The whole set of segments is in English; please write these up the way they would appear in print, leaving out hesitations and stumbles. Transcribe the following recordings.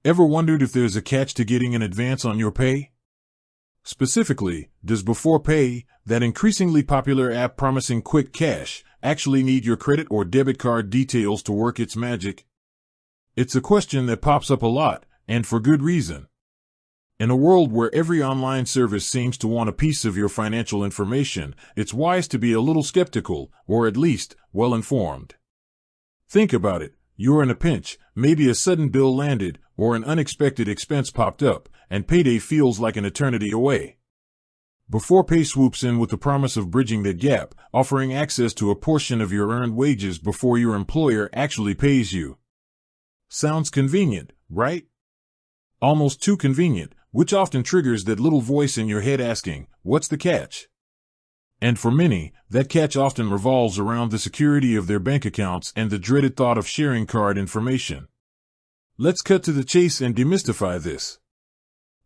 Ever wondered if there's a catch to getting an advance on your pay? Specifically, does Beforepay, that increasingly popular app promising quick cash, actually need your credit or debit card details to work its magic? It's a question that pops up a lot, and for good reason. In a world where every online service seems to want a piece of your financial information, it's wise to be a little skeptical, or at least, well-informed. Think about it. You're in a pinch, maybe a sudden bill landed, or an unexpected expense popped up, and payday feels like an eternity away. Beforepay swoops in with the promise of bridging that gap, offering access to a portion of your earned wages before your employer actually pays you. Sounds convenient, right? Almost too convenient, which often triggers that little voice in your head asking, "What's the catch?" And for many, that catch often revolves around the security of their bank accounts and the dreaded thought of sharing card information. Let's cut to the chase and demystify this.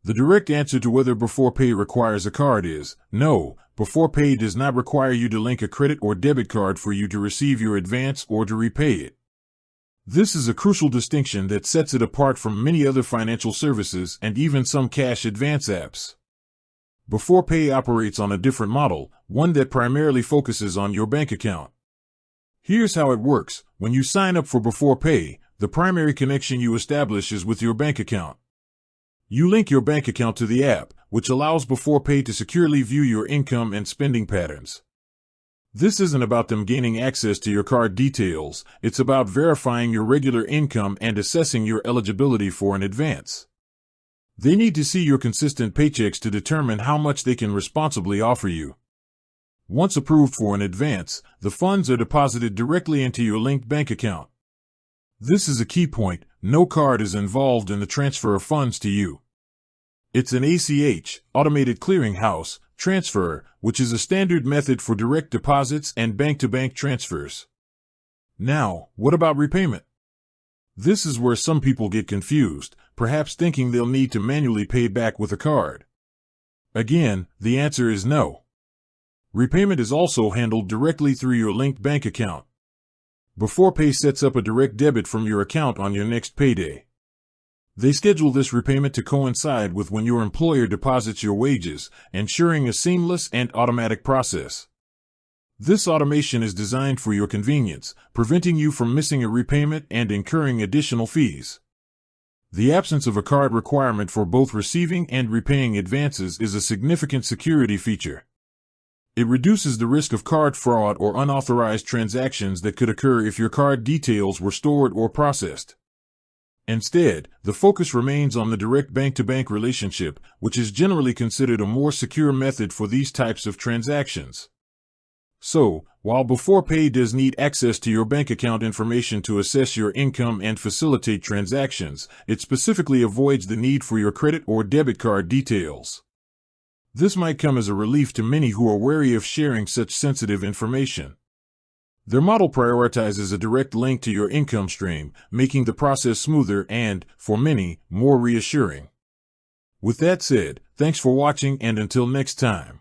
The direct answer to whether Beforepay requires a card is, no, Beforepay does not require you to link a credit or debit card for you to receive your advance or to repay it. This is a crucial distinction that sets it apart from many other financial services and even some cash advance apps. Beforepay operates on a different model, one that primarily focuses on your bank account. Here's how it works. When you sign up for Beforepay, the primary connection you establish is with your bank account. You link your bank account to the app, which allows Beforepay to securely view your income and spending patterns. This isn't about them gaining access to your card details, it's about verifying your regular income and assessing your eligibility for an advance. They need to see your consistent paychecks to determine how much they can responsibly offer you. Once approved for an advance, the funds are deposited directly into your linked bank account. This is a key point. No card is involved in the transfer of funds to you. It's an ACH, automated clearinghouse, transfer, which is a standard method for direct deposits and bank-to-bank transfers. Now, what about repayment? This is where some people get confused, perhaps thinking they'll need to manually pay back with a card. Again, the answer is no. Repayment is also handled directly through your linked bank account. Beforepay sets up a direct debit from your account on your next payday. They schedule this repayment to coincide with when your employer deposits your wages, ensuring a seamless and automatic process. This automation is designed for your convenience, preventing you from missing a repayment and incurring additional fees. The absence of a card requirement for both receiving and repaying advances is a significant security feature. It reduces the risk of card fraud or unauthorized transactions that could occur if your card details were stored or processed. Instead, the focus remains on the direct bank-to-bank relationship, which is generally considered a more secure method for these types of transactions. So, while Beforepay does need access to your bank account information to assess your income and facilitate transactions, it specifically avoids the need for your credit or debit card details. This might come as a relief to many who are wary of sharing such sensitive information. Their model prioritizes a direct link to your income stream, making the process smoother and, for many, more reassuring. With that said, thanks for watching and until next time.